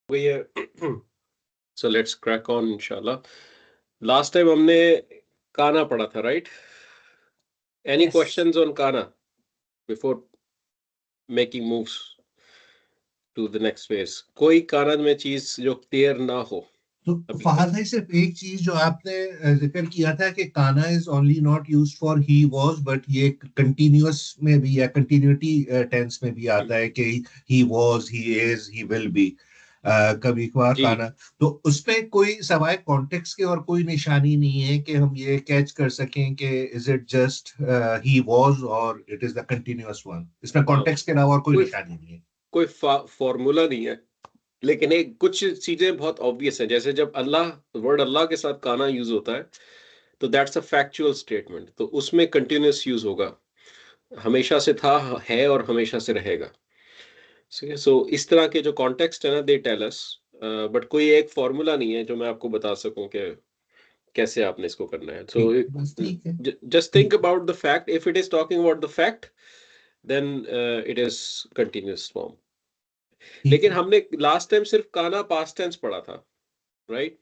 गई है। So let's crack on इंशाल्लाह। लास्ट टाइम हमने काना पढ़ा था, right? Any Yes. Questions on काना before making moves to the next phase? कोई काना में चीज जो क्लियर ना हो तो अभी फहद तक? भाई, सिर्फ एक चीज जो आपने जिक्र किया था कि काना is only not used for he was, but ये कंटिन्यूअस में भी या कंटिन्यूटी टेंस में भी आता है कि he was, he is, he will be. कभी कभार जी, काना, तो उसमें कोई सवाए कॉन्टेक्स्ट के और कोई निशानी नहीं है कि हम ये कैच कर सकें कि is it just he was और it is the continuous one. इसमें हाँ, कॉन्टेक्स्ट के अलावा और कोई कोई निशानी नहीं है। कोई फॉर्मूला नहीं है, लेकिन एक कुछ चीजें बहुत ऑब्वियस है। जैसे जब वर्ड अल्लाह के साथ काना यूज होता है, तो दैट्स अ फैक्चुअल स्टेटमेंट, तो उसमें कंटिन्यूअस यूज होगा। हमेशा से था, है और हमेशा से रहेगा। ठीक है। सो इस तरह के जो कॉन्टेक्स्ट है ना, दे टेल अस, बट कोई एक फॉर्मूला नहीं है जो मैं आपको बता सकूं कि कैसे आपने इसको करना है। सो ठीक, बस ठीक है। Just think about the fact. If it is talking about the fact, then it is continuous form. ठीक लेकिन है। हमने लास्ट टाइम सिर्फ काना पास्ट टेंस पढ़ा था, राइट?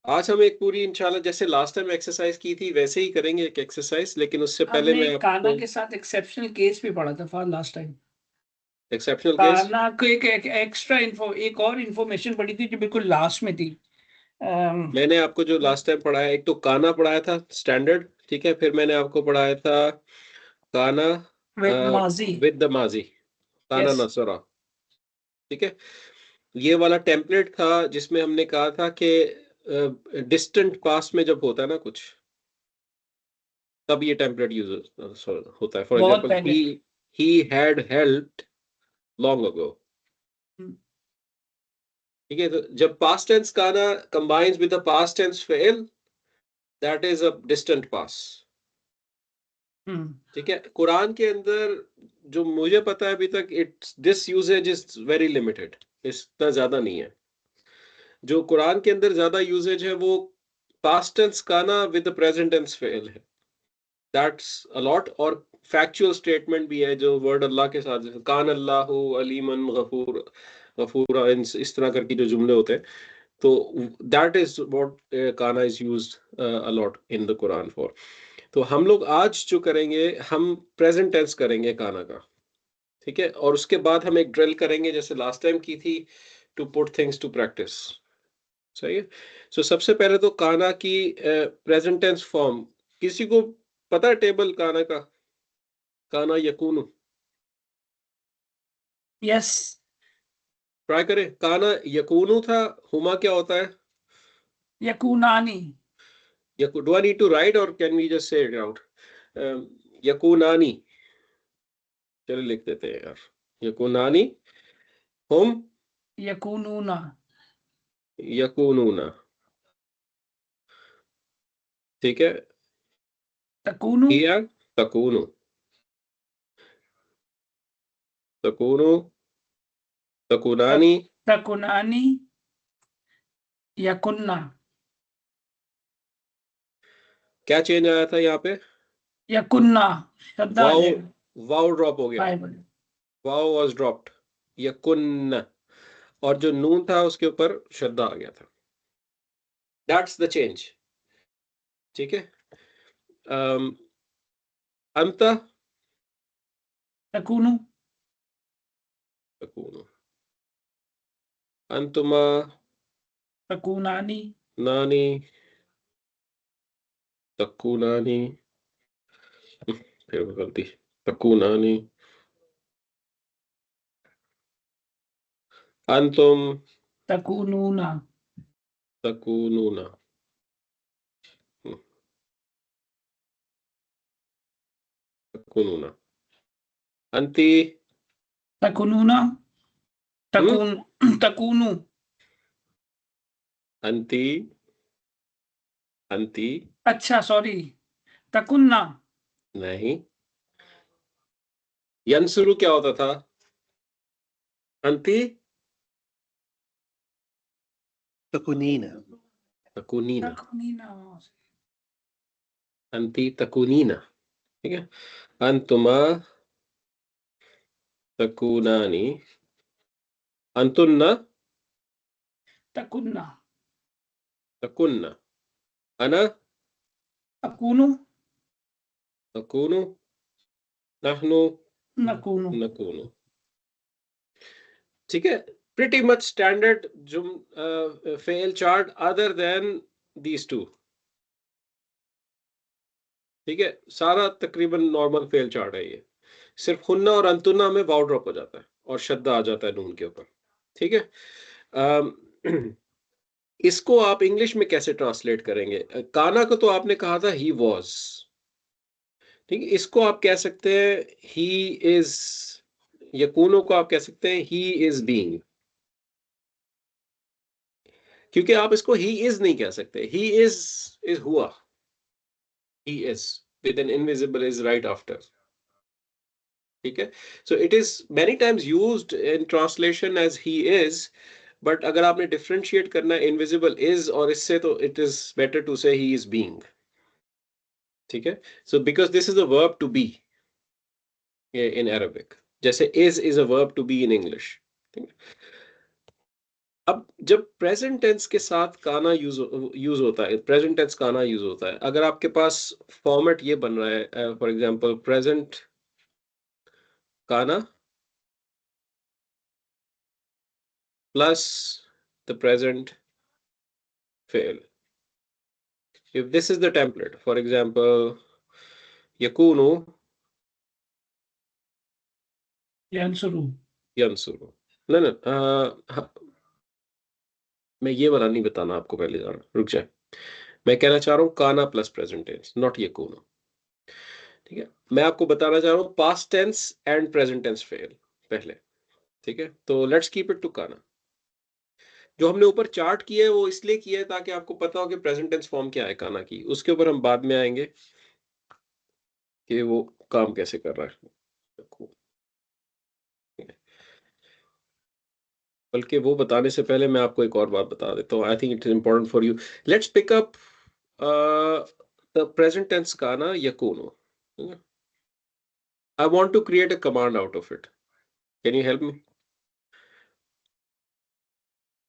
आज हम एक पूरी इंशाल्लाह जैसे लास्ट टाइम एक्सरसाइज की थी वैसे ही करेंगे एक एक्सरसाइज, लेकिन उससे पहले हमने मैं काना आपको के साथ एक्सेप्शनल केस भी पढ़ा था for last time. Exceptional case, काना को एक एक्स्ट्रा इन्फो, एक और इन्फॉर्मेशन पढ़ी थी जो बिल्कुल लास्ट में थी। मैंने आपको जो लास्ट टाइम पढ़ाया, एक तो काना पढ़ाया था स्टैंडर्ड, ठीक है। फिर मैंने आपको पढ़ाया था काना विद माजी। विद द माजी, काना यस। नसरा, ठीक है। ये वाला टेम्पलेट था जिसमें हमने कहा था कि डिस्टेंट पास्ट में जब होता है ना कुछ, तब ये टेम्पलेट यूज होता है। फॉर बहुत एग्जांपल, पहले। He had helped long ago, ठीक है। तो जब पास्ट टेंस काना combines with the past tense फेल, that is a distant past, ठीक है। कुरान के अंदर जो मुझे पता है अभी तक, it's this usages is very limited, इतना ज्यादा नहीं है। जो कुरान के अंदर ज्यादा यूजेज है वो पास्ट टेंस काना विद प्रेजेंट टेंस फेल है, दैट्स अ लॉट। और फैक्चुअल स्टेटमेंट भी है जो वर्ड अल्लाह के साथ, जैसे कान अल्लाहु अलीमन गफूर, गफूरा, इस तरह करके जो जुमले होते हैं, तो दैट इज व्हाट काना is used a lot in the Quran for. तो हम लोग आज जो करेंगे, हम प्रेजेंट टेंस करेंगे काना का, ठीक है। और उसके बाद हम एक ड्रिल करेंगे जैसे लास्ट टाइम की थी, to put things to practice, सही है। सो सबसे पहले तो काना की प्रेजेंट टेंस फॉर्म, किसी को पता है टेबल काना का? काना यकूनु, यस। ट्राई करें। काना यकूनु था, हुमा क्या होता है? यकूनानी। Do I need to write और can we just say it out? यकूनानी, चलो लिख देते हैं यार। यकूनानी, हुम यकूनूना। यकूनूना, ठीक है। तकूनु। हिया तकूनु, तकूनु, तकूनानी। तकुनानी। यकुन्ना। क्या चेंज आया था यहाँ पे? यकुन्ना शब्द आ वाओ, जाएगा। वाओ ड्रॉप हो गया, बाइबल। वाओ वाज ड्रॉप्ड, यकुन्न, और जो नून था उसके ऊपर शद्दा आ गया था। दैट्स द चेंज, ठीक है। अंत तकुनु। तकूनु, अंतुमा तकुनानी। नानी, तकूनानी, फिर वो गलती, तकूनानी, अंतुम तकुनूना। तकूनूना, तकूनूना, अंती, तकुनूना। हम्म, तकुन। तकुनु। अंती, अंती, अच्छा सॉरी। तकुन्ना। नहीं। यंसुरु क्या होता था? अंती तकुनीना। तकुनीना, तकुनीना। अंती तकुनीना, ठीक है। अंतुमा तकुनानी, अंतुन्ना तकुन्ना, तकुन्ना, अना अकूनु, अकूनु, नहनु नकूनु। नकूनु। ठीक है, pretty much standard fail chart other than these two। ठीक है, सारा तकरीबन नॉर्मल फेल चार्ट है ये, सिर्फ खुन्ना और अंतुना में वाव ड्रॉप हो जाता है और शद्दा आ जाता है नून के ऊपर। ठीक है, इसको आप इंग्लिश में कैसे ट्रांसलेट करेंगे? काना को तो आपने कहा था ही वॉज, ठीक है, इसको आप कह सकते हैं ही इज, यकूनो को आप कह सकते हैं ही इज बीइंग, क्योंकि आप इसको ही इज नहीं कह सकते। ही इज हुआ, he is with an invisible is right after। ठीक है, so it is many times used in translation as he is, but अगर आपने differentiate करना है invisible is और इससे, तो it is better to say he is being। ठीक है, so because this is a verb to be in Arabic, जैसे is a verb to be in English। ठीक है, अब जब प्रेजेंट टेंस के साथ काना यूज होता है, प्रेजेंट टेंस काना यूज होता है, अगर आपके पास फॉर्मेट ये बन रहा है, फॉर एग्जांपल प्रेजेंट काना plus the present fail, if this is the template, for example yakunu यानसुरु, yansuru, ना मैं ये वाला नहीं बताना आपको, पहले जाना, रुक जाए। मैं कहना चाह रहा हूँ काना प्लस प्रेजेंट टेंस, नॉट यकूनु। ठीक है, मैं आपको बताना चाह रहा हूँ past tense and present tense फेल पहले। ठीक है, तो लेट्स कीप इट टू काना। जो हमने ऊपर चार्ट किया है वो इसलिए किया है ताकि आपको पता हो कि प्रेजेंट टेंस फॉर्म क्या है काना की, उसके ऊपर हम बाद में आएंगे कि वो काम कैसे कर रहा है। बल्कि वो बताने से पहले मैं आपको एक और बात बता देता हूँ, I think it is important for you. Let's pick up the present tense काना यकूनु। I want to create a command out of it, can you help me?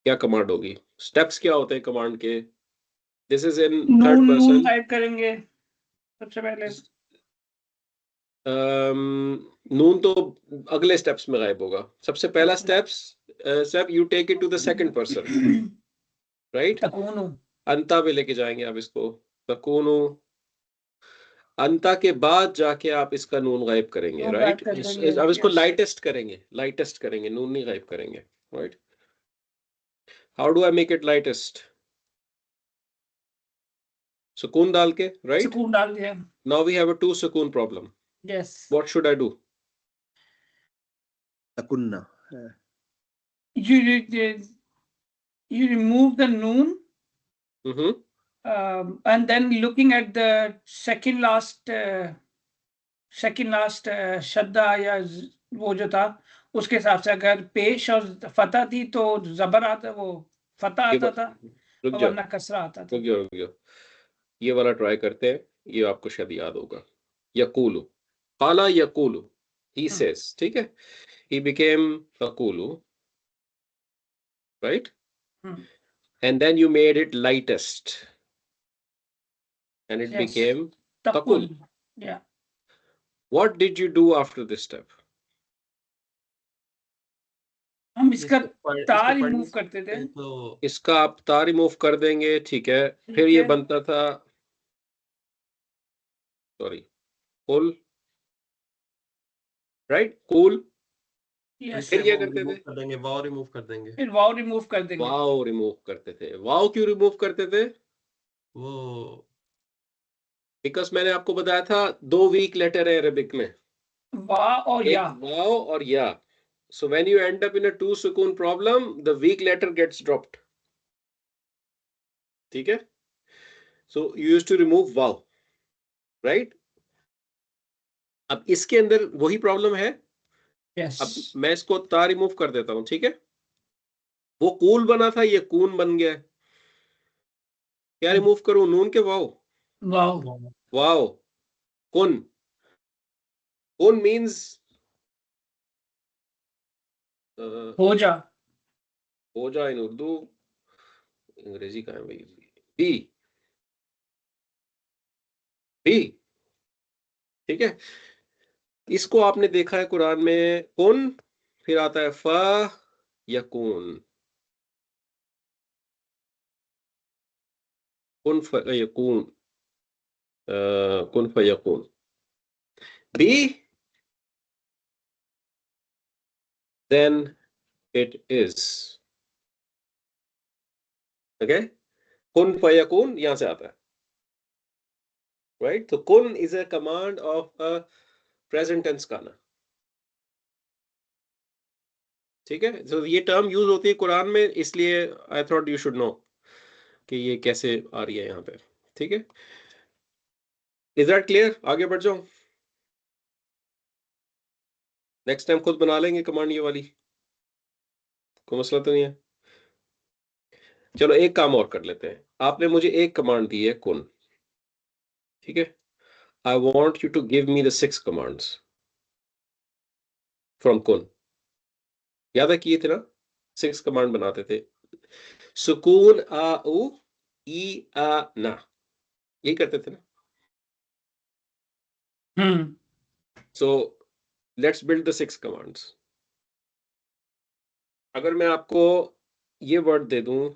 क्या कमांड होगी? स्टेप्स क्या होते हैं कमांड के? दिस इज इन थर्ड नून person. Type करेंगे सबसे पहले। नून तो अगले स्टेप्स में गायब होगा। सबसे पहला step you take it to the second person, right? तकूनु, अंता पे लेके जाएंगे आप इसको, तकूनु। अंता के बाद जाके आप इसका नून गायब करेंगे, नून राइट? गायब कर देंगे, अब इसको yes। लाइटेस्ट करेंगे, नून नहीं गायब करेंगे, right? How do I make it lightest? सुकून डाल के, राइट? सुकून डाल दिया, now we have a two सुकून problem. yes। What should I do? तकुन्ना, you remove the noon, and then looking at the second last शब्दा या वो जो था उसके हिसाब से, अगर पेश और फतह थी तो जबर आता, वो फतह आता था, रुक जाओ, वरना कसरा आता था। रुक जाओ, ये वाला ट्राई करते हैं, ये आपको शायद याद होगा। यकूलु, काला यकूलु, he says, ठीक है? he became तकूलु, right? and then you made it lightest and it Yes. became तकुल, तकुल। yeah। What did you do after this step? हम इसका तार रिमूव करते थे, तो इसका आप तार रिमूव कर देंगे, ठीक है? फिर ये बनता था, सॉरी, कुल, राइट? कुल, फिर क्या करते थे? कर देंगे, वाव रिमूव कर देंगे। फिर वाव रिमूव कर देंगे। वाव रिमूव करते थे। वाव क्यों रिमूव करते थे? वो बिकॉज मैंने आपको बताया था 2 वीक लेटर है अरबिक में, वा और या, वाव और या। So when you end up in a two sukun problem, the weak letter gets dropped. ठीक है? So you used to remove wow, right? अब इसके अंदर वही प्रॉब्लम है। yes। अब मैं इसको ता रिमूव कर देता हूं, ठीक है? वो कूल बना था, ये कून बन गया। क्या रिमूव करूं, नून के वाव? वाव, वाव, कुन। कुन मीन्स हो जा, हो जा इन उर्दू, अंग्रेजी कहाँ है भाई? बी, बी, ठीक है। इसको आपने देखा है कुरान में, कुन, फिर आता है फ यकून, कुन फयकून, कुन फयकून। Be, then it is, okay, कुन फयकून यहां से आता है, राइट। तो कुन is a command of a present tense काना, ठीक है। तो ये टर्म यूज होती है कुरान में, इसलिए I thought you should know कि ये कैसे आ रही है यहाँ पे, ठीक है। Is that clear? आगे बढ़ जाओ, नेक्स्ट टाइम खुद बना लेंगे कमांड ये वाली, कोई मसला तो नहीं है। चलो एक काम और कर लेते हैं, आपने मुझे एक कमांड दी है कुन, ठीक है। I want you to give me the 6 commands from कुन। याद है किए थे ना, 6 कमांड बनाते थे, सुकून आ उ, ई आ ना, यही करते थे ना। So let's build the 6 commands. अगर मैं आपको ये वर्ड दे दूं,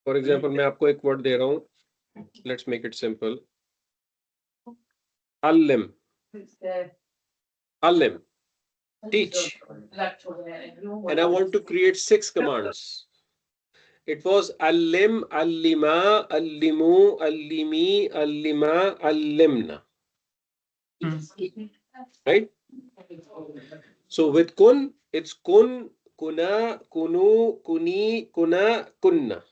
फॉर एग्जांपल मैं आपको एक वर्ड दे रहा हूं, लेट्स मेक इट सिंपल, अल्लिम, अल्लिम, teach, and I want to create 6 commands. It was allim, allima, allimu, allimi, allima, allimna, right? So with kun, it's kun, kuna, kunu, kuni, kuna, kunna,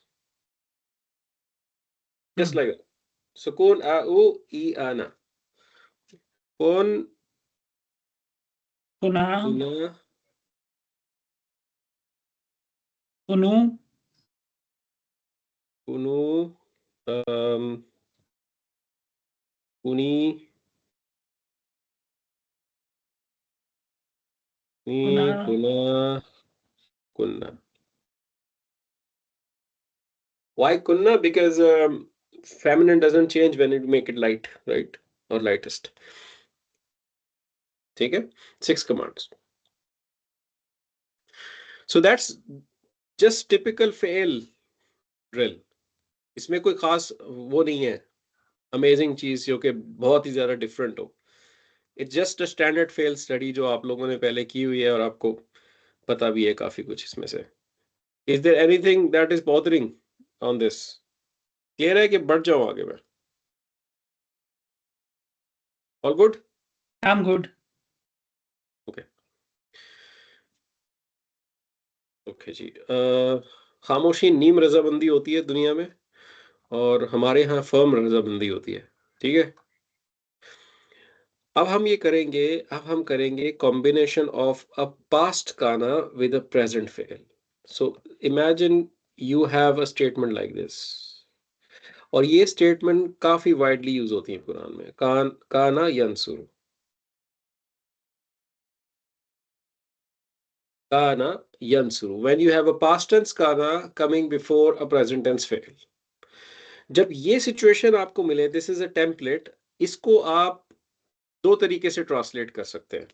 just like that. Sukun, a, u, i, ana. Kun, कुना, kuna, कुनु, kunu, kuni, कुना, ni, kuna, kunna. Why kunna? Because feminine doesn't change when you make it light, right? Or lightest. ठीक है, 6 commands. So that's just typical fail drill. इसमें कोई खास वो नहीं है, अमेजिंग चीज जो कि बहुत ही ज्यादा डिफरेंट हो। It's just a standard fail study जो आप लोगों ने पहले की हुई है और आपको पता भी है काफी कुछ इसमें से। Is there anything that is bothering on this? Clear है कि बढ़ जाऊं आगे मैं? All good? I am good. Okay, okay जी। खामोशी नीम रजामंदी होती है दुनिया में, और हमारे यहाँ फर्म रजामंदी होती है, ठीक है। अब हम करेंगे कॉम्बिनेशन ऑफ अ पास्ट काना with a present fail. So imagine you have a statement like this, और ये स्टेटमेंट काफी वाइडली यूज होती है कुरान में, काना यंसुर, काना यंसुर, when you have a past tense काना coming before a present tense फेल। जब ये सिचुएशन आपको मिले, दिस इज अ टेम्पलेट, इसको आप दो तरीके से ट्रांसलेट कर सकते हैं।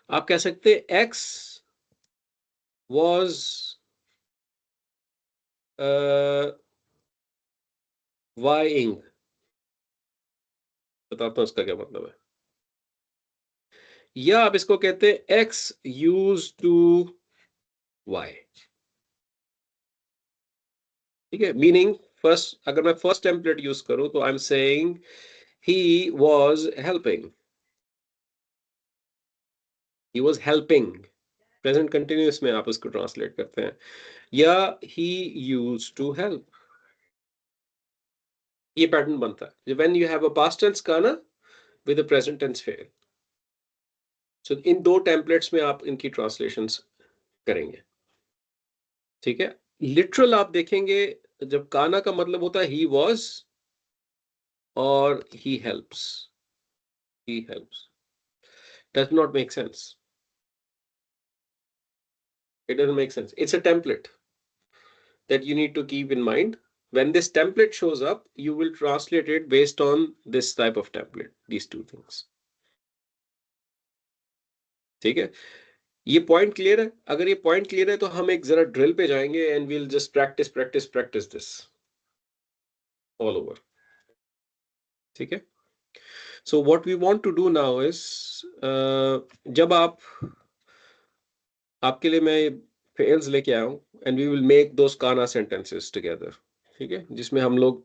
आप कह सकते हैं एक्स वॉज वाइंग, बताता हूं इसका क्या मतलब है। या आप इसको कहते हैं एक्स यूज टू वाई, ठीक है। मीनिंग फर्स्ट, अगर मैं फर्स्ट टेम्पलेट यूज करूं तो I am saying he was helping, he was helping, present continuous में आप उसको ट्रांसलेट करते हैं। या ही यूज टू हेल्प, ये पैटर्न बनता है when you have a past tense काना विद अ प्रेजेंट टेंस फेल। सो इन दो टेम्पलेट्स में आप इनकी ट्रांसलेशंस करेंगे, ठीक है। लिटरल आप देखेंगे, जब काना का मतलब होता है ही वॉज और he helps, he helps, does not make sense, it doesn't make sense, it's a template, that you need to keep in mind. When this template shows up, you will translate it based on this type of template, these two things. ठीक है, ये point clear है? अगर ये point clear है तो हम एक जरा ड्रिल पे जाएंगे and we'll just practice this all over. ठीक है, so what we want to do now is, जब आपके लिए मैं फेल्स लेके आया हूं and we will make those काना सेंटेंसेस टुगेदर. ठीक है, जिसमें हम लोग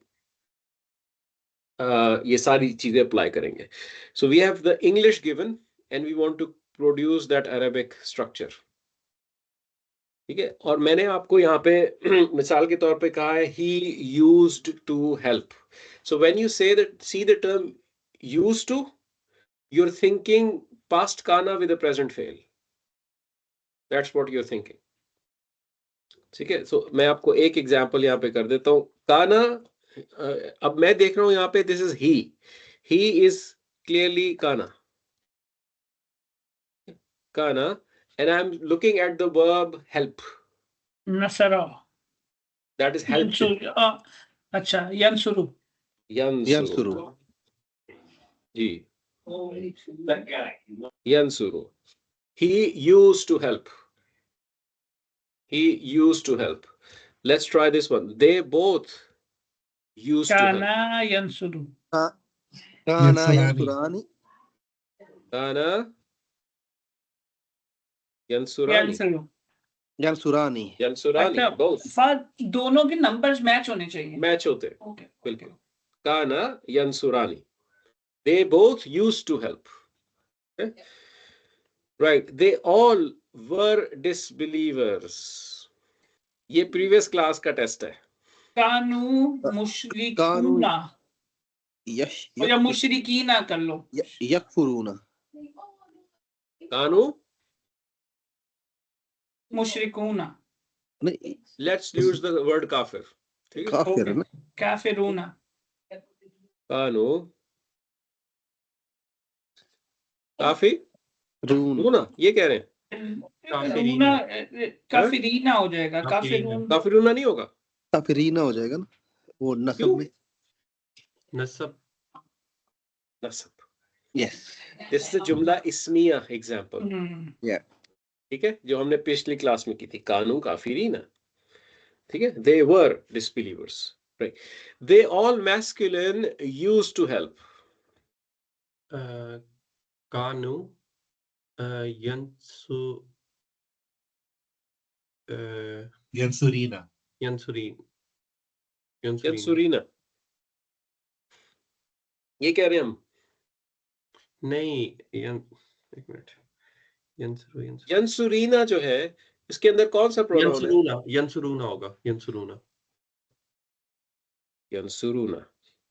ये सारी चीजें अप्लाई करेंगे. So we have the English given and we want to produce that Arabic structure. ठीक है, और मैंने आपको यहाँ पे मिसाल के तौर पे कहा है he used to help. So when you say that, see the term used to, you're thinking past kana with the present fail. That's what you're thinking. ठीक है, so मैं आपको एक एग्जांपल यहाँ पे कर देता हूँ. काना, अब मैं देख रहा हूँ यहाँ पे this is he is clearly kana, and I'm looking at the verb help. नसरा. That is help. अच्छा, यंसुरु. Yansuru. Ji. Yansuru. He used to help. Let's try this one. They both used to help. काना यंसुरु. काना Yansurani. Kana Yansurani. यंसुरु. यांसुरानी अच्छा, Both दोनों के numbers match होने चाहिए. match होते हैं. ओके. बिल्कुल. Kana Yansurani. They both used to help. Okay? Right. They all were disbelievers. ये previous class का टेस्ट है. कानू मुशरिकूना यश या मुशरिकीना कर लो. यकफुरूना कानू. मुशरिकूना. नहीं Let's use the word kafir. ठीक है. काफिर है ना काफिरूना. कानू काफी रून रूना, ये कह रहे हैं. रूना काफिरीना हो जाएगा. काफिरून. काफिरूना नहीं होगा. काफिरीना हो जाएगा ना वो नसब क्यों? में. नसब. नसब. यस This is the जुमला इस्मिया एग्जांपल. ठीक है, जो हमने पिछली क्लास में की थी. कानू काफिरीना. ठीक है, they were disbelievers. Right. They all masculine used to help. Kanu यंसु Yansurina. यंसुरीन. यंसुरीना, ये कह रहे हैं हम. नहीं एक मिनट. यंसुरीना जो है, इसके अंदर कौन सा प्रोनाउन है? यंसुरूना होगा. यंसुरूना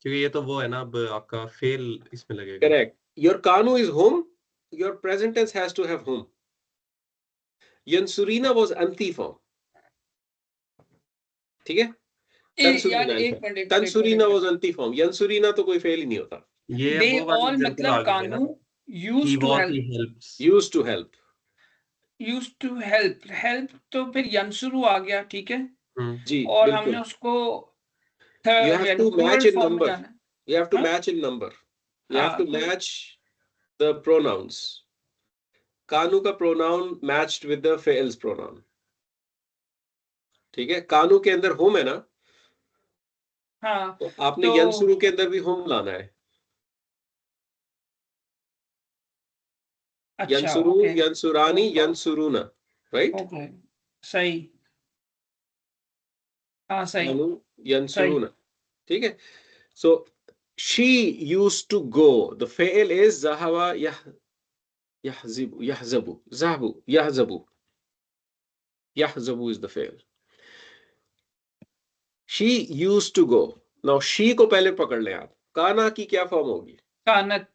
क्योंकि ये तो वो है ना, अब आपका फेल इसमें लगेगा. Correct. Your kanu is whom. Your present tense has to have whom. Yansurina was anti form. ठीक है. Tansurina was anti form. Yansurina तो कोई फेल ही नहीं होता. ये They वो वाला all example मतलब आ गया ना. कानू used to help. Used to help. Used to help तो फिर यंसुरु आ गया. ठीक है, जी, और बिल्कुल. हमने उसको You have to match in form में number. जाना है. You have to Huh? match in number. You have हाँ, to match the pronouns. कानू का pronoun matched with the fails pronoun. ठीक है, कानू के अंदर होम है ना, हाँ. तो आपने तो- यंसुरु के अंदर भी होम लाना है. अच्छा, यंसुरु, ओके. यंसुरानी, यंसुरुना, right? ओके, सही. हाँ, सही. कानू, यंसुरुना. ठीक है. So she used to go. The fail is zahaba yahzibu, yahzabu, zahabu, yahzabu. Yahzabu is the fail. She used to go. Now she को पहले पकड़ लें आप. काना की क्या फॉर्म होगी? कानत.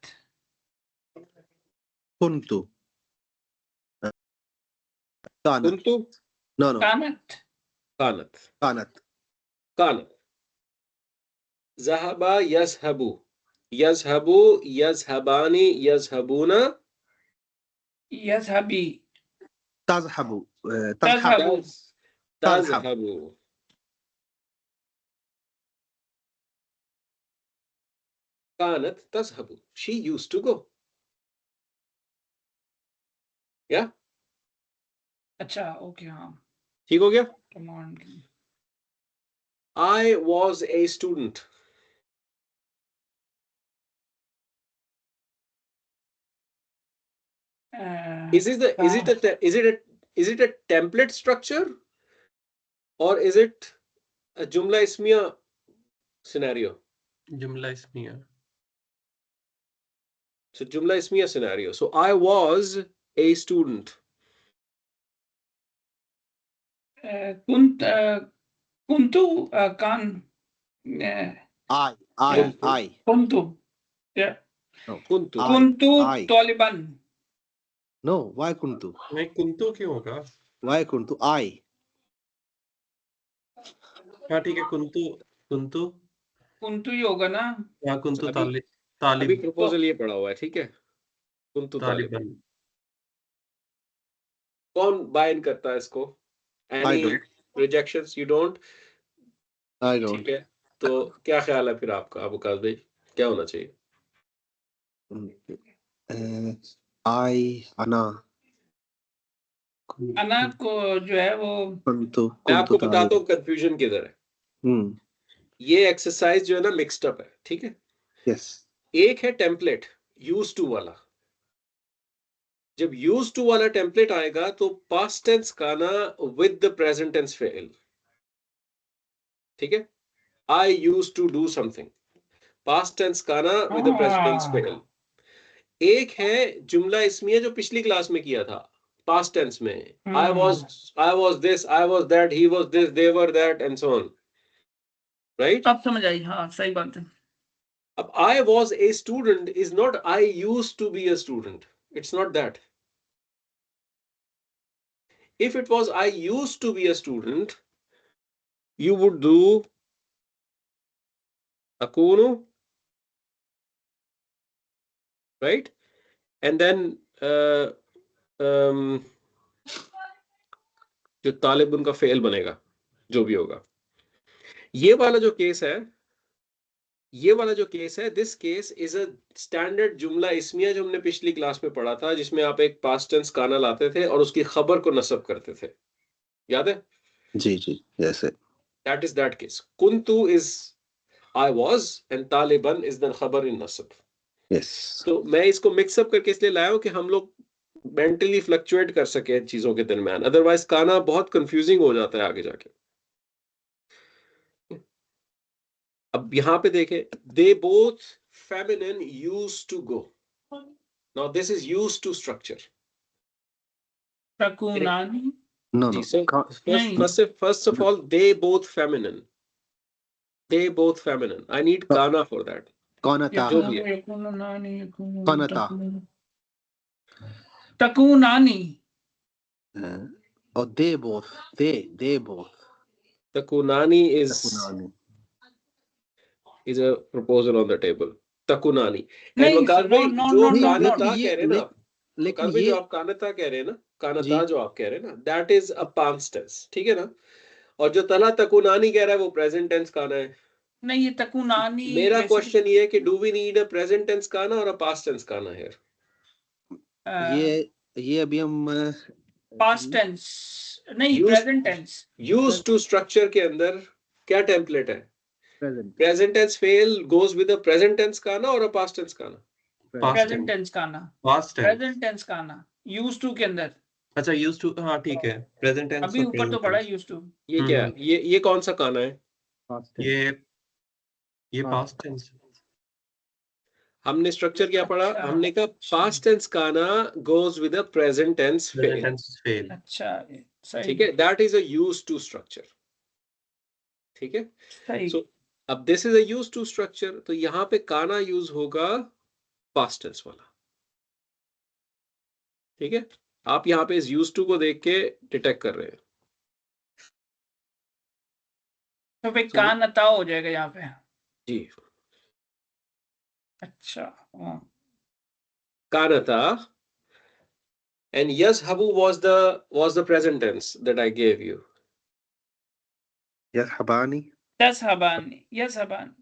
कुंतु कानत कुंतु. नो कानत. कानत. कानत कानत. ज़हबा यज़हबु, यज़हबु, यज़हबानी, यज़हबूना. यज़हबी. तज़हबु तज़हबु. तज़हबु. Kanat tazhabu. She used to go. Yeah? अच्छा ओके हाँ ठीक हो गया? Command I was a student. Is it a template structure or is it a Jumla Ismiya scenario? जुमला इसमिया So Jumla Ismiya scenario. So I was a student. कुंतु can't I. कुंतु No. Kuntu. I. कुंतु I. Taliban No, why kuntu? नहीं कुंतु क्यों होगा? Why kuntu? I. हाँ ठीक है कुंतु कुंतु कुंतु ही होगा ना हाँ कुंतु अभी- तालिब अभी तालिब प्रपोजल ये पड़ा हुआ है, ठीक है? कुंतु तालिबान. तालिबान कौन बाय इन करता है इसको? I Any don't. rejections? You don't? I don't. ठीक है. तो क्या ख्याल है फिर आपका, अबू काज भाई? क्या होना चाहिए? I. Ana. अना को जो है वो Kuntu. मैं आपको Kuntu बताता हूँ कंफ्यूजन किधर है. ये एक्सरसाइज जो है ना मिक्स्ड अप है, ठीक है? Yes. एक है टेम्पलेट यूज टू वाला. जब यूज टू वाला टेम्पलेट आएगा तो पास्ट टेंस का ना विद द प्रेजेंट टेंस फेल. ठीक है? I use to do something. Past tense का ना विद द प्रेजेंट टेंस फेल. एक है जुमला इसमिया जो पिछली क्लास में किया था पास्ट टेंस में. I was this, I was that, he was this, they were that and so on. Right? अब समझ आई. हाँ सही बात है. अब I was a student is not I used to be a student. It's not that. If it was I used to be a student, you would do akunu, right? And then जो तालिब उनका fail बनेगा, जो भी होगा. ये वाला जो case है, this case is a standard जुमला इसमिया जो हमने पिछली क्लास में पढ़ा था, जिसमें आप एक पास्ट टेंस काना लाते थे और उसकी खबर को नस्ब करते थे. याद है? जी जी. Yes. That is that case. Kuntu is I was and Taliban is the khabar in nasab. Yes. तो मैं इसको मिक्सअप करके इसलिए लाया हूं कि हम लोग मेंटली फ्लक्चुएट कर सके चीजों के दरमियान. अदरवाइज काना बहुत कंफ्यूजिंग हो जाता है आगे जाके. अब यहाँ पे देखें, they both feminine used to go. Now this is used to structure. तकुनानी No. Ji, No. so first of all, they both feminine. They both feminine. I need kana for that. Kanata. जो भी है. Kanata. तकुनानी Oh, they both. They both. The kunani is Takunani. a proposal on the table. Takunani. And नहीं, वकार भाई no, जो no, कानता ये- कह रहे हैं ना, लेकिन वकार भाई ये जो आप कानता कह रहे हैं ना, कानता जी। जो आप कह रहे हैं ना, that is a past tense. ठीक है ना? और जो तला तकुनानी कह रहा है वो present tense काना है. नहीं ये तकुनानी मेरा क्वेश्चन ये है कि do we need a present tense काना और a past tense काना here? ये अभी हम पास्ट टेंस नहीं Used- present tense. Used to structure के अंदर क्या टेम्पलेट है? present. Present tense fail goes with a present tense काना और a past tense काना. प्रेजेंट टेंस का ना पास्ट टेंस प्रेजेंट टेंस का ना यूज टू के अंदर. अच्छा यूज्ड टू हाँ ठीक है प्रेजेंट टेंस अभी ऊपर तो पड़ा यूज टू. ये क्या है? ये कौन सा काना है? Past tense. ये हाँ। पास्ट टेंस हमने स्ट्रक्चर क्या पढ़ा? अच्छा, हमने कहा पास्ट टेंस काना goes with a present tense present फेल. टेंस फेल अच्छा सही. ठीक है? That is a used to structure. ठीक है? सही. सो अब this is a used to structure, तो यहाँ पे काना यूज होगा पास्ट टेंस वाला. ठीक है? आप यहाँ पे इस यूज्ड टू को देख के डिटेक्ट कर रहे हैं. तो फिर कान अता हो जाएगा यहाँ पे. जी. अच्छा हाँ. Kanata and yazhabu was the present tense that I gave you. Yazhabani. तज़हबानी यज़हबानी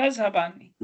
तज़हबानी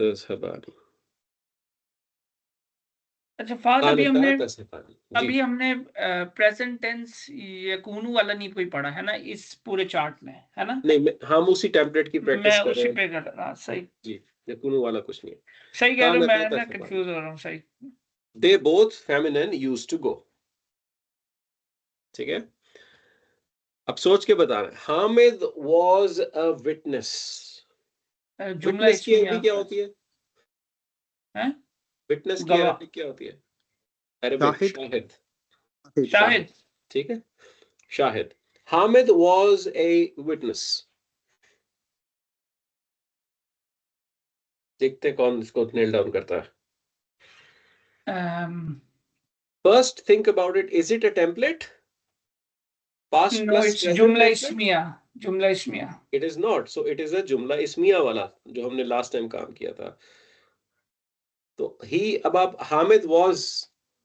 तज़हबानी अच्छा फाद अभी कानता तज़हबानी जी अभी हमने प्रेजेंट टेंस यकूनु वाला नहीं कोई पढ़ा है ना इस पूरे चार्ट में, है ना? नहीं हम उसी टेम्पलेट की प्रैक्टिस मैं कर रहे उसी हैं पे कर रहा, सही जी, यकूनु वाला कुछ नहीं है। सही कह रहे हो, कानता मैं ना तज़हबानी कंफ्यूज हो रहा हूँ, सही। they both feminine used to go। ठीक है, अब सोच के बताना। Hamid was a witness। जुमला विटनेस की इसमें अरबी क्या होती है? हैं? विटनेस की गवाह। अरबी क्या होती है? अरबिक शाहिद। शाहिद। शाहिद। ठीक है, Shahid. Hamid was a witness। देखते हैं कौन इसको नेल डाउन करता है। First think about it, is it a template? Past no, plus it's present जुमला template? इस्मिया, जुमला इस्मिया। It is not, so it is a जुमला इस्मिया वाला जो हमने लास्ट टाइम काम किया था। तो ही, अब आप हामिद was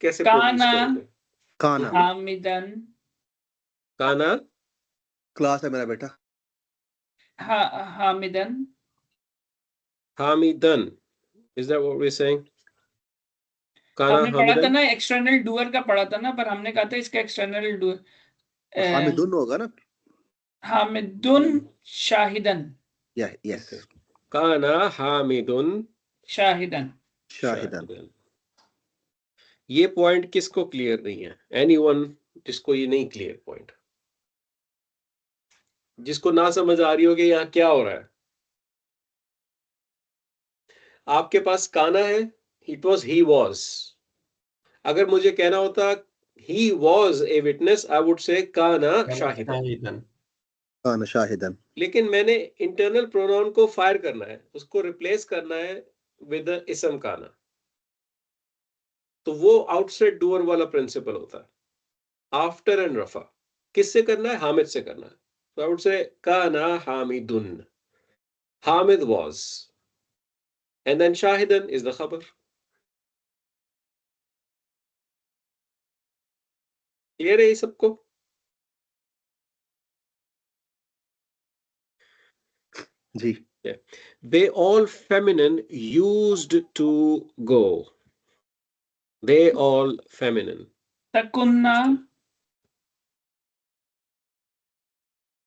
कैसे प्रोड्यूस काना करोगे? काना हामिदन, काना क्लास है मेरा बेटा हामिदन, हामिदन, is that what we're saying? काना हमने पढ़ा था हामिदन। ना, एक्सटर्नल डूअर का पढ़ा था ना, पर हमने कहा था इसका एक्सटर्नल डूअर हामिदुन होगा ना हामिदुन शाहिदन, यस काना हामिदुन शाहिदन। शाहिदन ये पॉइंट किसको क्लियर नहीं है? एनीवन जिसको ये नहीं क्लियर पॉइंट, जिसको ना समझ आ रही हो कि यहाँ क्या हो रहा है। आपके पास काना है, इट वॉज ही वॉज। अगर मुझे कहना होता he was a witness, I would say काना शाहिदन। काना शाहिदन, लेकिन मैंने इंटरनल प्रोनाउन को फायर करना है, उसको रिप्लेस करना है विद इसम काना, तो वो आउटसाइड डूअर वाला प्रिंसिपल होता है। आफ्टर एंड रफा किससे करना है? हामिद से करना है। तो आई वुड से काना हामिदुन, हामिद वॉज, एंड देन शाहिदन इज द खबर। क्लियर है ये सबको? जी They all feminine used to go। They all feminine। तकुन्ना,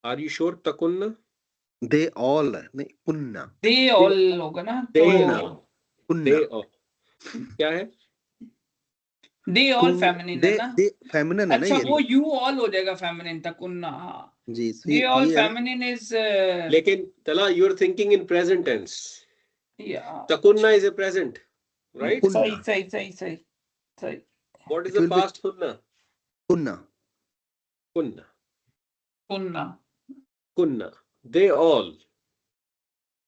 Are you sure? तकुन्ना? दे ऑल नहीं कुन्ना दे ऑल होगा ना, They तो all। कुन्ना They all क्या है? दे ऑल फेमिनिन है दे ना। दे फेमिनिन है ना अच्छा ये वो यू ऑल हो जाएगा फेमिनिन तकुन्ना। हाँ, जी दे ऑल ये है ना फेमिनिन इज लेकिन तला you are thinking in present tense। या तकुन्ना is a present, right? कुन्ना सही सही सही सही सही। What is It the will be past kunna? Kunna Kunna। Kunna Kunna। They all।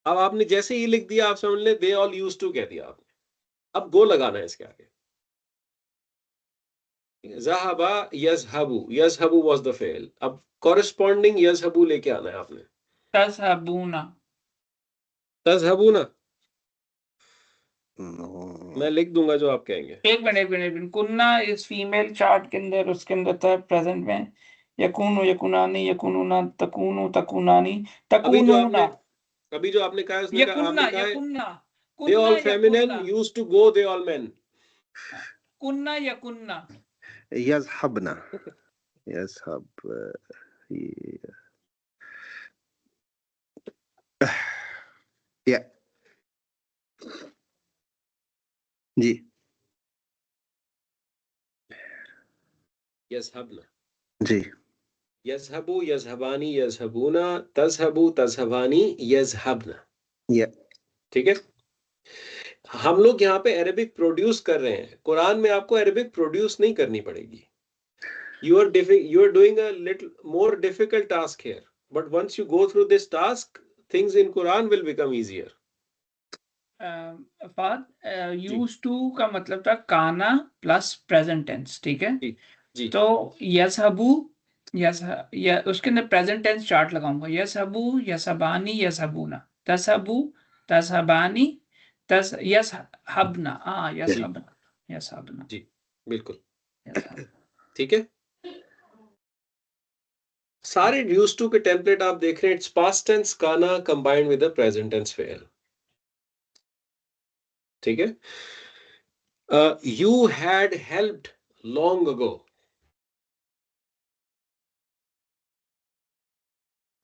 अब आपने जैसे ही लिख दिया, आप समझ ले they all used to कह दिया आपने। अब गो लगाना है इसके आगे। ज़हाबा यज़हबु, यज़हबु was the fail। अब corresponding यज़हबु लेके आना है आपने। तज़हबूना, तज़हबूना नो मैं लिख दूंगा जो आप कहेंगे। एक मिनट। कुन्ना इस फीमेल चार्ट के अंदर, उसके अंदर था प्रेजेंट में यकूनु यकुनानी यकुनुना तकुनु तकुनानी तकुनुना अभी जो आपने कहा है उसने कहा, यकुन्ना आपने कहा है यकुन्ना they all Kunna feminine यकुन्ना used to go, they all men। कुन्ना यकुन्ना यज़हबना यज़हब या जी यज़हबना जी यज़हबु यज़हबानी यज़हबूना तज़हबु तज़हबानी यज़हबना। या ठीक है, हम लोग यहाँ पे अरेबिक प्रोड्यूस कर रहे हैं। कुरान में आपको अरेबिक प्रोड्यूस नहीं करनी पड़ेगी। You are doing a little more difficult task here, but once you go through this task, things in Quran will become easier। Use to का मतलब था काना प्लस प्रेजेंट टेंस, ठीक है जी। तो यज़हबू उसके अंदर प्रेजेंट टेंस चार्ट लगाऊंगा। यज़हबू यज़हबानी यज़हबूना तज़हबू तज़हबानी यज़हबना। हाँ यज़हबना जी बिल्कुल यज़हबना। ठीक है। सारे यूज्ड टू के टेम्पलेट आप देख रहे हैं, इट्स पास्ट टेंस काना combined with the present tense फेल। ठीक है। You had helped long ago.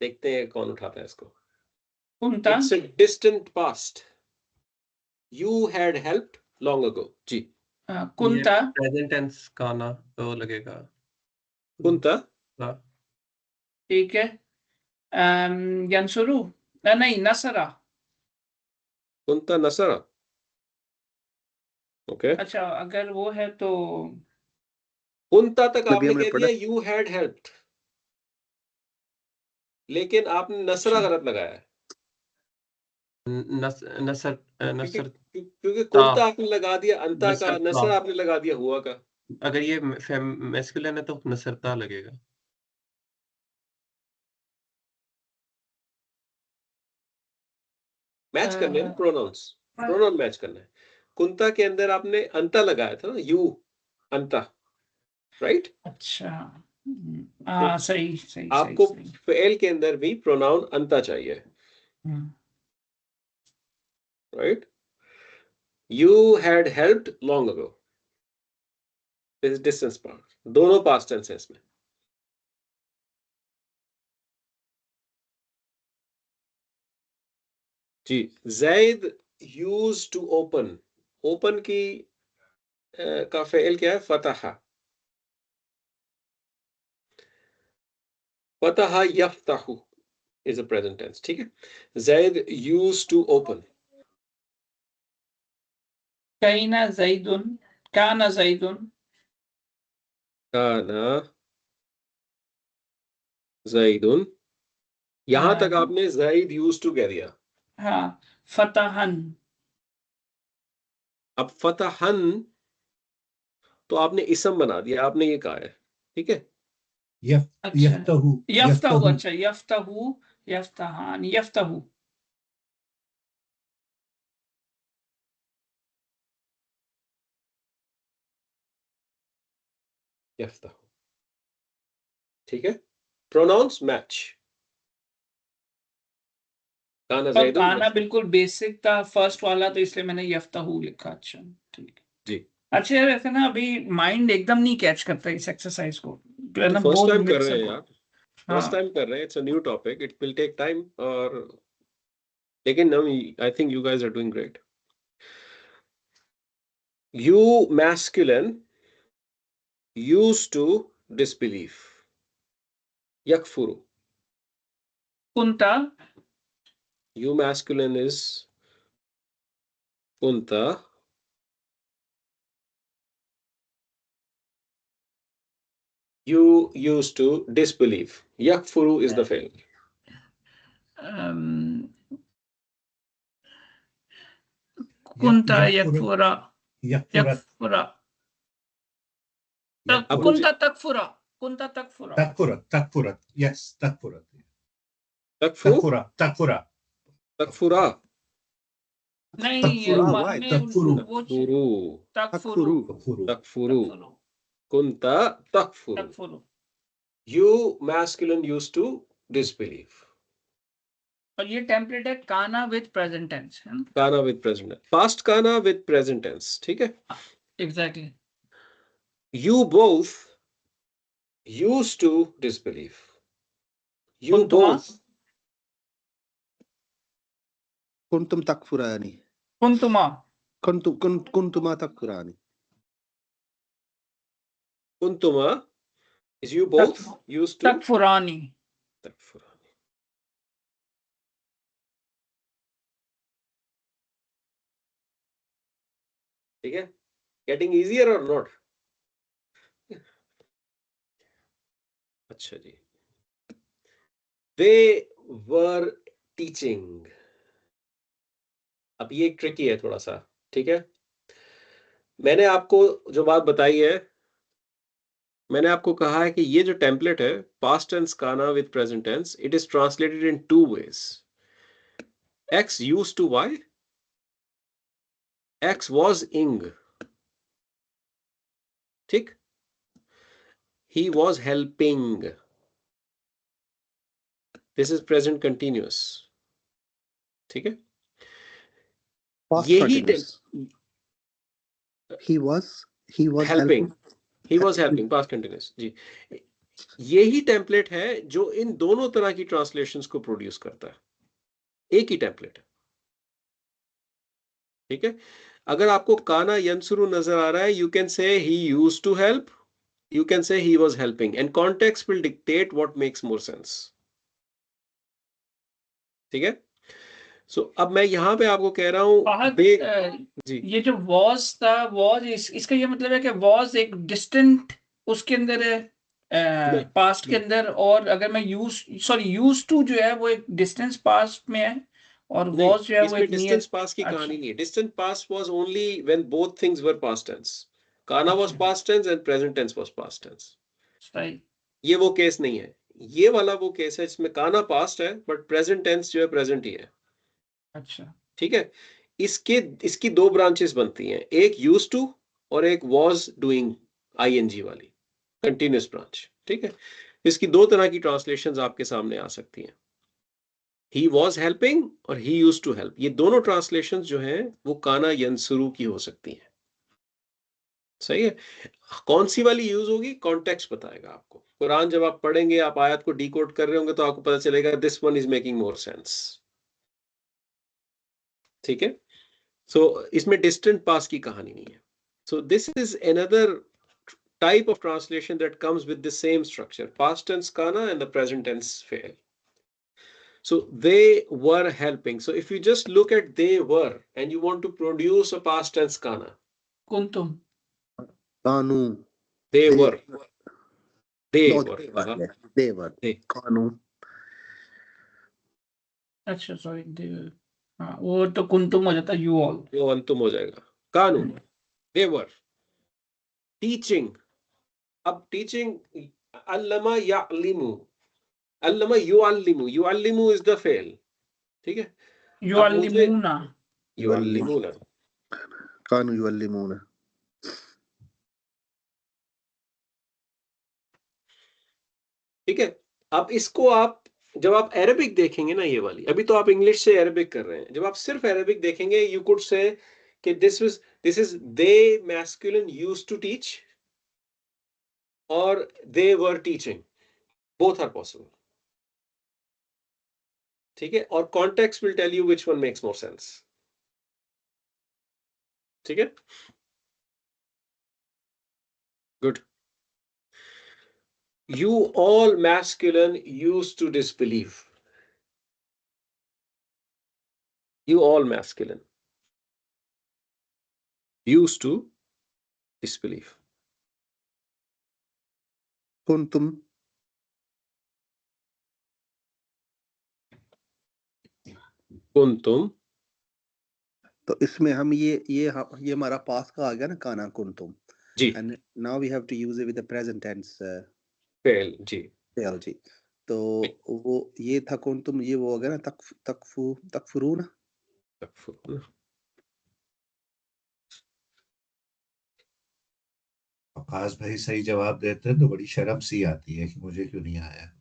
देखते हैं कौन उठाता है इसको। कुंता it's a distant past. You had helped long ago. जी। कुंता प्रेजेंट टेंस काना तो लगेगा कुंता हाँ। ठीक है। यंसुरु नहीं नसरा। कुंता नसरा। ओके। अच्छा अगर वो है तो कुंता तक अभी आपने हमने कह पढ़ा दिया यू हैड हेल्प्ड, लेकिन आपने नसरा अच्छा। गलत लगाया है। नसर क्योंकि नसर क्योंकि कुंता आपने लगा दिया अंता का, नसरता। नसरा आपने लगा दिया हुआ का। अगर ये मैस्कुलिन है तो नसरता लगेगा। मैच करने हैं प्रोनाउंस, प्रोनाउन मैच करना है। कुंता के अंदर आपने अंता लगाया था ना, यू अंता, राइट। अच्छा तो सही सही आपको सही। फेल के अंदर भी प्रोनाउन अंता चाहिए, right. You had helped long ago, this distance part, दोनों पास्ट टेंस है इसमें। जी। Zaid use to open, open की का फेल क्या है? Fataha. Fataha यफ्ताहु is a present tense। ठीक है। Zaid used to open। काना जैदुन काना जैदुन काना जैदुन, यहां तक आपने जैद यूज टू कह दिया। हाँ फतहन। अब फतहन तो आपने इसम बना दिया, आपने ये कहा है। ठीक है। अच्छा यफ्तहु यफ्ताहु यफ्तहु अच्छा यफ्ताहु यफ्तहान यफ्ताहु यफ्ताहु। ठीक है। Pronounce match. काना और जैदुन काना बिल्कुल बेसिक था फर्स्ट वाला तो इसलिए मैंने यफ्ताहु लिखा। अच्छा ठीक है। जी। अच्छा यार ऐसे ना अभी माइंड एकदम नहीं कैच करता इस एक्सरसाइज को, जो है तो ना फर्स्ट बहुत टाइम कर मिक्स रहे हैं अप। यार, फर्स्ट टाइम कर रहे हैं, it's a new topic, it will take time. और लेकिन I think you guys are doing great. You masculine used to disbelieve। Yakfuru। कुंता You masculine is kunta। You used to disbelieve। Yakfuru is the fail। कुंता यकफुरा यकफुरा अब मुझे कुंता तकफुरा कुंता तकफुरा तकफुरत yes तकफुरत तकफु तकफुरा तकफुरा नहीं तकफुरा, why? में तकफुरु वो फुरु तकफुरु तकफुरु तकफुरु तकफुरु kunta takfuru। तकफुरु। You masculine used to disbelieve। और ये template है काना विद प्रेजेंट टेंस है ना। काना with present tense, past काना with present tense। ठीक है। Exactly. You both used to disbelieve। You कुंतुमा both कुंतुम तकफुरानी कुंतुमा कुंतुमा तकफुरानी kuntuma is you both used to तकफुरानी। takfurani। ठीक है। getting easier or not? अच्छा जी। they were teaching। अब ये ट्रिकी है थोड़ा सा। ठीक है। मैंने आपको जो बात बताई है, मैंने आपको कहा है कि ये जो टेम्पलेट है पास्ट टेंस काना with present tense, it is translated in two ways. x used to y, x was ing। ठीक। he was helping। This is present continuous, ठीक है। Past यही continuous. He was helping, helping. He was helping, past continuous जी। यही टेम्पलेट है जो इन दोनों तरह की ट्रांसलेशंस को प्रोड्यूस करता है, एक ही टेम्पलेट है, ठीक है। अगर आपको काना यंसुरु नजर आ रहा है, you can say he used to help, you can say he was helping, and context will dictate what makes more sense, ठीक है। सो अब मैं यहां पे आपको कह रहा हूं जी, ये जो वॉज था, वॉज इसका ये मतलब है कि वॉज एक डिस्टेंट उसके अंदर है, पास्ट के अंदर, और अगर मैं यूज टू जो है वो एक डिस्टेंस पास्ट में है, और वॉज जो है वो इसमें एक डिस्टेंस नियर। पास की अच्छा। कहानी नहीं है। Distance pass was only when both things were past tense. काना was past tense and present tense was past tense. सही। ये वो केस नहीं है, ये वाला वो केस है जिसमें काना पास्ट है बट प्रेजेंट टेंस जो है प्रेजेंट ही है। अच्छा, ठीक है। इसकी दो ब्रांचेस बनती हैं, एक यूज्ड टू और एक वाज डूइंग आईएनजी वाली कंटिन्यूअस ब्रांच, ठीक है। इसकी दो तरह की ट्रांसलेशंस आपके सामने आ सकती हैं, ही वॉज हेल्पिंग और ही यूज टू हेल्प। ये दोनों ट्रांसलेशंस जो हैं वो काना यंसुरु की हो सकती हैं, सही है। कौन सी वाली यूज होगी, कॉन्टेक्स्ट बताएगा आपको। कुरान जब आप पढ़ेंगे, आप आयत को डिकोड कर रहे होंगे तो आपको पता चलेगा this one is making more sense, ठीक है। सो इसमें डिस्टेंट पास की कहानी नहीं है। So this is another type of translation that comes with the same structure, past tense kana and the present tense fail. So they were helping. So if you just look at they were and you want to produce a past tense kana, कुंतुम, Kanu. they They were, they no, were, yes, they were. they, Kanu. अच्छा sorry, हाँ वो तो कुंतुम हो जाता, you all. वो अंतुम हो जाएगा। कानू, they were teaching. अब teaching, allama ya'limu, allama yu'allimu, yu'allimu is the fail, ठीक है। यू अब मुझे अल्लिमूना, yu'allimuna, Kanu yuallimuna. ठीक है। अब इसको आप जब आप अरेबिक देखेंगे ना, ये वाली, अभी तो आप इंग्लिश से अरेबिक कर रहे हैं, जब आप सिर्फ अरेबिक देखेंगे, यू कुड से कि this is they masculine used to teach और they were teaching, both are possible, ठीक है। और context will tell you which one makes more sense, ठीक है। Good. You all masculine used to disbelieve. You all masculine used to disbelieve. Kuntum. Kuntum. तो इसमें हम ये हमारा पास का आ गया ना, काना कुंतुम जी, and now we have to use it with the present tense fail ji, fail जी। तो वो ये था कुंतुम, ये वो हो गया ना, तकफुरून। आकाश भाई सही जवाब देते हैं तो बड़ी शर्म सी आती है कि मुझे क्यों नहीं आया।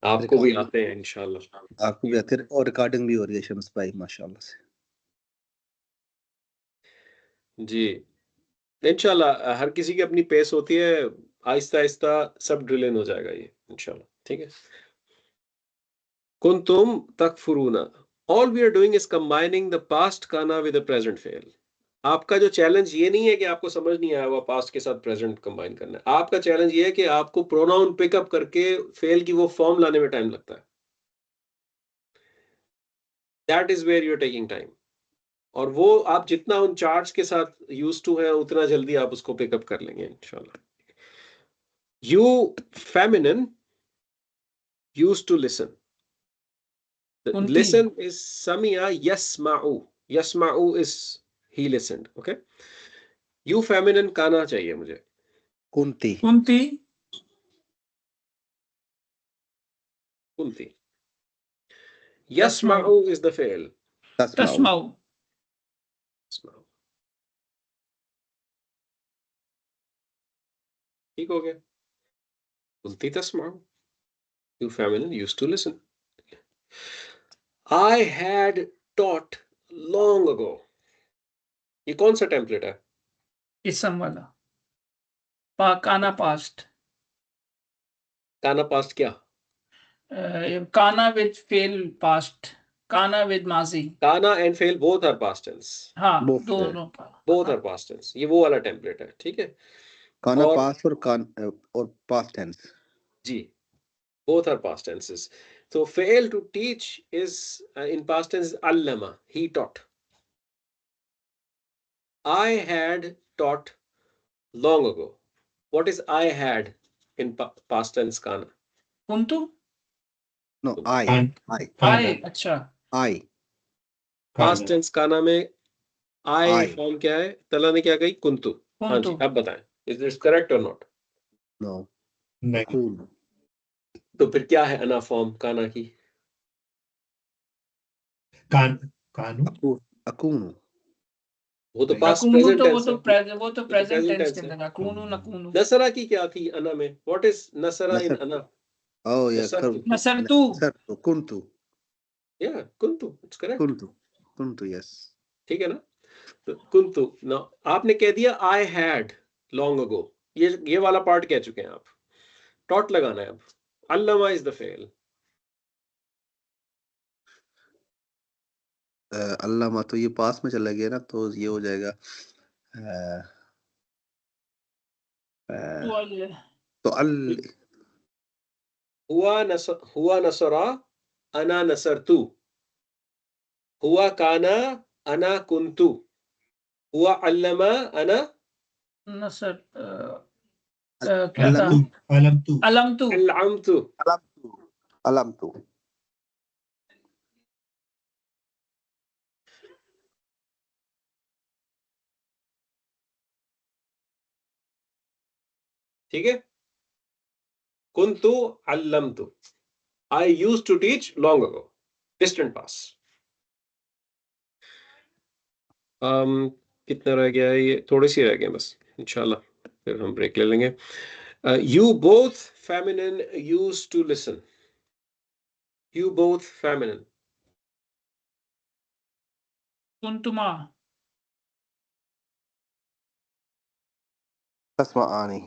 आपको भी आते हैं इंशाल्लाह। आपको भी आते हैं, और रिकॉर्डिंग भी हो रही है शम्स भाई माशाल्लाह से। जी, इंशाल्लाह हर किसी की अपनी पेस होती है, आहिस्ता आहिस्ता सब ड्रिल इन हो जाएगा ये इंशाल्लाह, ठीक है। कुंतुम तकफुरूना, all we are doing is combining the past kana with the present fail. आपका जो चैलेंज ये नहीं है कि आपको समझ नहीं आया हुआ पास्ट के साथ प्रेजेंट कंबाइन करना है, आपका चैलेंज ये है कि आपको प्रोनाउन पिकअप करके फेल की वो फॉर्म लाने में टाइम लगता है, that is where you are taking time. और वो आप जितना उन चार्ट्स के साथ यूज टू है, उतना जल्दी आप उसको पिकअप कर लेंगे इंशाल्लाह। You feminine use to listen, listen is समिया यस्माउ, यस्माउ is he listened, okay. You feminine काना चाहिए मुझे, कुंती। कुंती, कुंती। यस्माउ इज द फेल, तस्माउ। ठीक हो गया। Kunti tasma'u. You feminine used to listen. I had taught long ago. ये कौन सा टेम्पलेट है? इसम वाला काना पास्ट, काना पास्ट क्या? काना विद फेल पास्ट, काना विद माजी। काना एंड फेल बोथ आर पास्ट टेंस. हाँ Both, दोनों बोथ आर पास्ट टेंस. ये वो वाला टेम्पलेट है, ठीक है? काना और- पास्ट और पास्ट टेंस. जी, both are past tenses. So fail to teach is in past tense allama, he taught. I had taught long ago. What is I had in past tense kana? कुंतु No, I. आए, अच्छा I. Past tense kana में I I. form क्या है? तला ने क्या कही? कुंतु. हाँ जी, कुंतु अब बताएं. Is this correct or not? No. नहीं. Cool. तो फिर क्या है अना फॉर्म काना की? कानू Akunu. वो तो नहीं. पास्ट अकुनु प्रेजेंट तो टेंस है. वो तो प्रेजेंट present टेंस tense के है. अंदर अकुनु नकुनु। नसरा की क्या थी अना में? What is नसरा in Nasar. अना? Oh yeah. Nasartu. नसरतु Nasartu. Kuntu. Yeah, kuntu. It's correct. Kuntu. Yes. ठीक है ना? तो कुंतु ना आपने कह दिया आई हैड लॉन्ग अगो. ये वाला पार्ट कह चुके हैं आप. टॉट लगाना है अब. अल्लमा इज द फेल. अल्लामा तो ये पास में चला गया ना, तो ये हो जाएगा तो हुआ नसरा अना नसरतु. हुआ काना अना कुंतु. हुआ अल्लमा अना नसर क्या था? अलमतु अलमतु अल्लमतु. अलमतु. ठीक है. कुंतु अल्लमतु. I used to teach long ago. Distant pass. कितना रह गया है? ये थोड़ी सी रह गए बस. इंशाल्लाह फिर हम ब्रेक ले लेंगे. You both feminine used to listen. You both feminine. कुंतुमा तस्माआनी.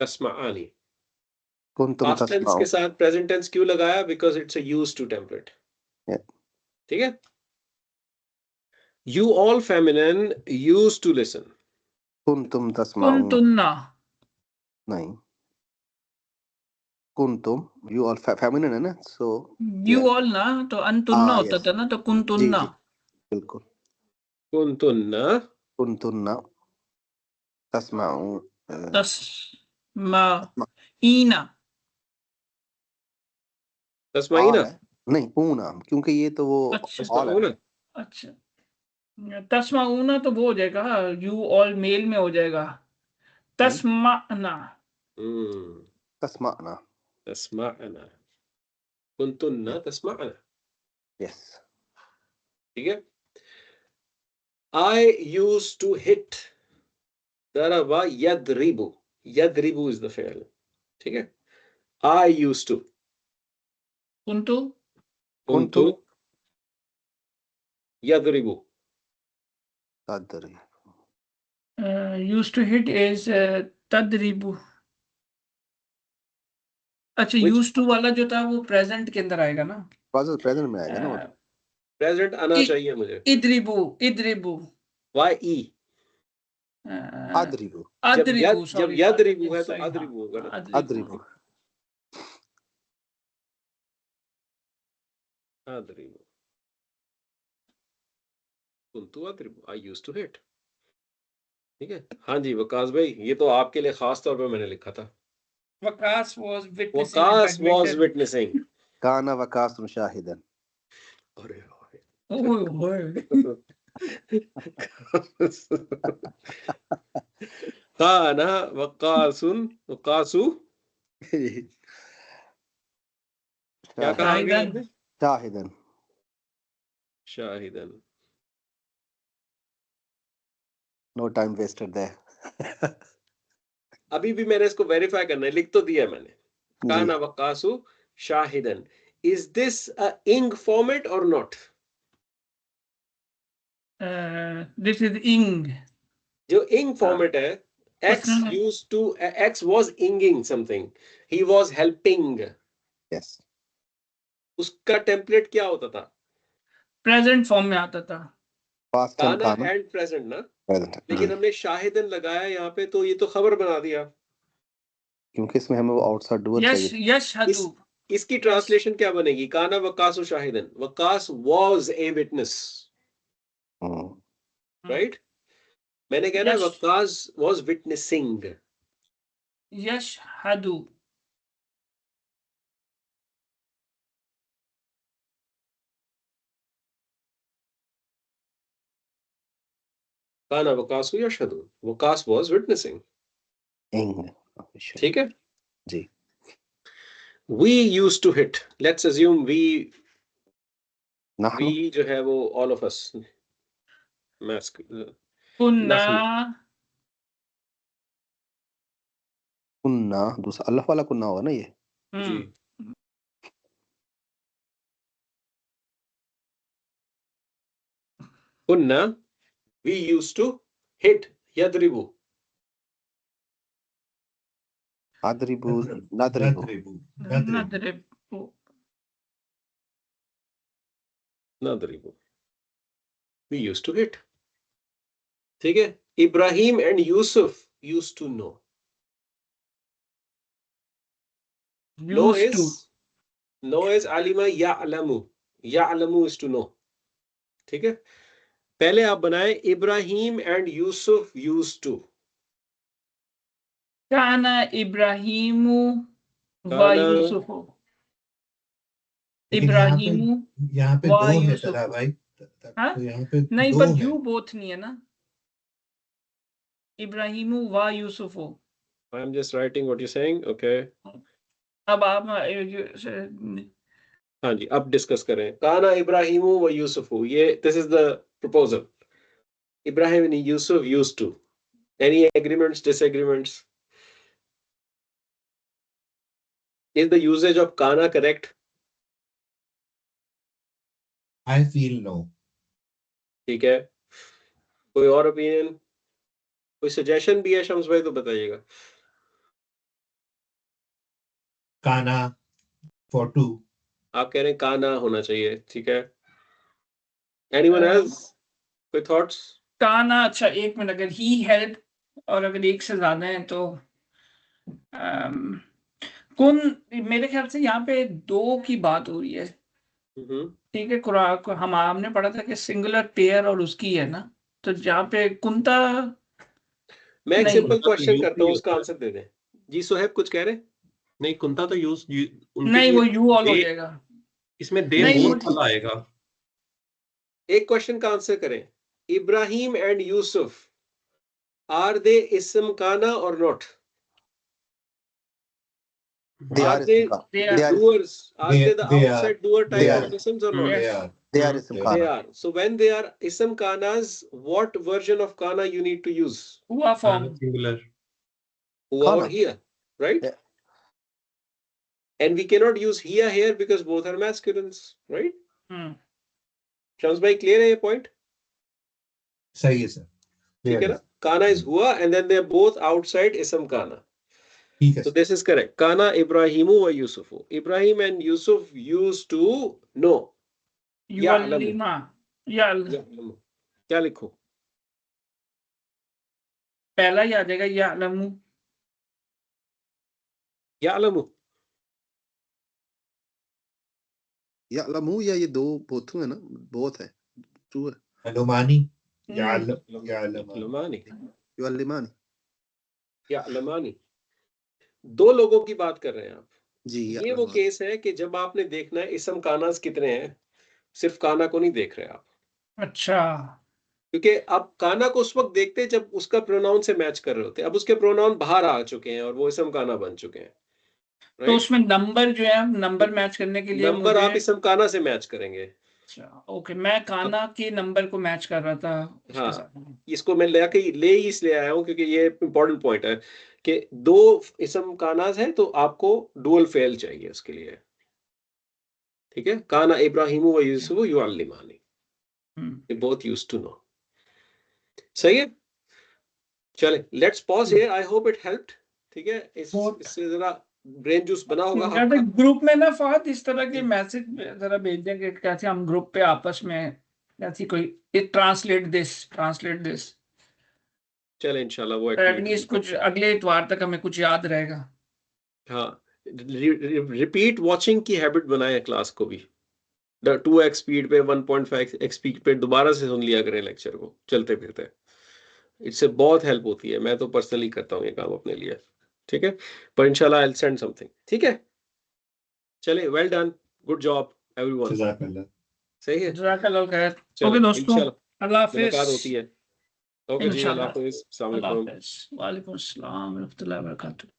तस्माआनी. कुंतुम Past tense तस्माउ. के साथ present tense क्यों लगाया? Because it's a used to template. Yeah. ठीक है? You all feminine used to listen. कुंतुम तस्माउ. कुंतुन्ना नहीं. कुंतुम you all feminine है ना, so यू ऑल ना, तो अंतुन्ना होता yes. था ना, तो कुंतुन्ना. बिल्कुल. कुंतुन्ना कुंतुन्ना तस्माउ. तस्माईना तस्माईना. नहीं ऊना, क्योंकि ये तो वो अच्छा all है. तस्माऊना. अच्छा तस्माऊना तो वो हो जाएगा, यू ऑल मेल में हो जाएगा. तस्माना तस्माना. तस्माअना. कुंतुन्ना तस्माअना. Yes. ठीक है. I used to hit. दरबा यदरिबु. यदरिबु is the fail. ठीक है. I used to. कुंतु कुंतु यदरिबु. तदरी. यूज्ड टू हिट इज तदरिबु. अच्छा Which- यूज्ड टू वाला जो था वो प्रेजेंट के अंदर आएगा ना. प्रेजेंट में आएगा ना वो. प्रेजेंट आना चाहिए मुझे. इद्रिबु इद्रिबु YE. अदरिबु. अदरिबु. जब यदरिबु है तो अदरिबु होगा ना. अदरिबु. अदरिबु. कुंतु अदरिबु. I used to hit. ठीक है. हाँ जी वकास भाई, ये तो आपके लिए खास तौर पे मैंने लिखा था. Waqas was Waqas was witnessing. witnessing. काना वकासुन शाहिदन. अरे ओए काना वकासुन वकासु. क्या कहा आगे शाहिदन. आपने? शाहिदन. शाहिदन. No time wasted there. अभी भी मैंने इसको वेरीफाई करना है, लिख तो दिया मैंने. जी. काना वकासु शाहिदन. Is this a ing format or not? This is ing. जो ing format है, X उसमें- used to, X was inging something. He was helping. Yes. उसका टेम्पलेट क्या होता था? प्रेजेंट फॉर्म में आता था. Past and काना kana. एंड प्रेजेंट ना. Present. लेकिन हमने शाहिदन लगाया यहाँ पे, तो ये तो खबर बना दिया. क्योंकि इसमें हमें वो आउटसाइड डूअर यश चाहिए. यशहदु. इसकी ट्रांसलेशन क्या बनेगी? काना वकासु शाहिदन. Waqas was a witness, hmm. right? मैंने कहना है Yes. Waqas was witnessing. यशहदु. काना वकासु यशहदु. Waqas was witnessing. Ing. ठीक है. जी. We used to hit. Let's assume we नहनु. जो है वो all of us. कुन्ना. कुन्ना दूसरा अल्लाह वाला कुन्ना होगा ना ये. जी. कुन्ना we used to hit yadribu. अदरिबु नदरिबु. नदरिबु. Nadribu. We used to hit. ठीक है. Ibrahim and Yusuf used to know. Know Used to. is alima ya'lamu. Ya'lamu is to know. ठीक है. पहले आप बनाए Ibrahim and Yusuf used to. काना इब्राहिमु व काना- यूसुफु. लेकिन इब्राहिमु. यहाँ पे वाह, दो है यूसुफ। तरह भाई. हाँ? तो यहाँ पे नहीं, दो पर है. यू बोथ नहीं है ना. इब्राहिमु व यूसुफु. I am just writing what you're saying. Okay. अब आप हाँ जी, अब डिस्कस करें. काना इब्राहिमु व यूसुफु. ये this is the proposal. Ibrahim and Yusuf used to. Any agreements, disagreements? Is the usage of kana correct? I feel no. ठीक है. कोई और ओपिनियन, कोई सजेशन भी है शम्स भाई तो बताइएगा. Kana for two. आप कह रहे हैं काना होना चाहिए. ठीक है. Anyone else? कोई थॉट्स? काना. अच्छा, एक मिनट. अगर ही हेल्प और अगर एक से ज्यादा है तो कुन, मेरे ख्याल से यहाँ पे दो की बात हो रही है. ठीक है. कुरान को हमने पढ़ा था कि सिंगुलर पेयर और उसकी है ना. तो जहाँ पे कुंता. मैं एक नहीं। सिंपल कुंता तो क्वेश्चन use करता हूँ, नहीं उसका होता। आंसर दे दें. जी सोहेब कुछ कह रहे हैं? नहीं, कुंता तो यूज नहीं, वो यू ऑल हो दे- जाएगा. इसमें दे नहीं, बोथ वो- वाला आएगा. एक क्वेश्चन का आंसर करें. Ibrahim and Yusuf, are they ism काना और not? They Are are they ism they They are doers? Are They- they the they are. outside doer They type are. of isms or not? Yes. They are. they are ism They kana. are. So when they are ism kanas, what version of kana you need to use? हुआ form. Singular. Huwa or Kana. hiya, right? Yeah. And we cannot use hiya here because both are masculines, right? Shams bhai, clear hai ye point? सही है sir. ठीक है ना? Kana is huwa and then they are both outside ism kana. ठीक है So sir. this is correct. Kana Ibrahimu wa Yusufu. Ibrahim and Yusuf used to know. युअल्लिमा. याल. क्या लिखो? पहला ही आ जाएगा यालमु. Ya'lamu. यअलमु या ये दो बोथ है ना. बोथ है. ट्रू है. अलुमानी. हम्म. Ya'lamani. युअल्लिमानी. Ya'lamani. दो लोगों की बात कर रहे हैं आप. जी. ये वो यअलमानी. केस है कि जब आपने देखना है इसम कानास कितने हैं, सिर्फ काना को नहीं देख रहे आप. अच्छा. क्योंकि अब काना को उस वक्त देखते हैं जब उसका प्रोनाउन से मैच कर रहे होते हैं. अब उसके प्रोनाउन बाहर आ चुके हैं और वो इसम काना बन चुके हैं. तो उसमें नंबर जो है, नंबर मैच करने के लिए नंबर आप मुझे इसम काना से मैच करेंगे. अच्छा ओके, मैं काना के नंबर को मैच कर रहा था उसके हाँ, साथ। इसको मैं ले इसलिए आया हूँ क्योंकि ये इंपॉर्टेंट पॉइंट है कि दो इसम कानाज है तो आपको डुअल फेल चाहिए उसके लिए। ठीक है, काना इब्राहिम व यूसुफ युअल्लिमानी, ये बहुत यूज्ड टू नो। सही है, चले let's pause here, I hope it helped. ठीक है, इससे जरा ब्रेन जूस बना होगा आपका। ग्रुप में ना फात इस तरह के मैसेज जरा भेज देंगे कैसे हम ग्रुप पे आपस में कैसी कोई ट्रांसलेट दिस चले इंशाल्लाह वो एटलीस्ट कुछ अगले इतवार तक हमें कुछ याद रहेगा। हाँ, रिपीट वॉचिंग की हैबिट बनाए क्लास को भी। 2x स्पीड पे 1.5x स्पीड पे दोबारा से सुन लिया करें लेक्चर को चलते फिरते, इससे बहुत हेल्प होती है। मैं तो पर्सनली करता हूँ ये काम अपने लिए। ठीक है, पर इंशाल्लाह आई विल सेंड समथिंग। ठीक है, चले, well done, good job everyone. जज़ाकल्लाह। सही है, जज़ाकल्लाह खैर। चले ओके दोस्तों, इंशाल्लाह अल्लाह हाफिज। मुलाकात होती है। ओके जी, अल्लाह इंशाल्लाह, हाफिज, अस्सलाम अल्लाह वालेकुम। हाफिज, वालेकुम अस्सलाम व रहमतुल्लाहि व बरकातुहू।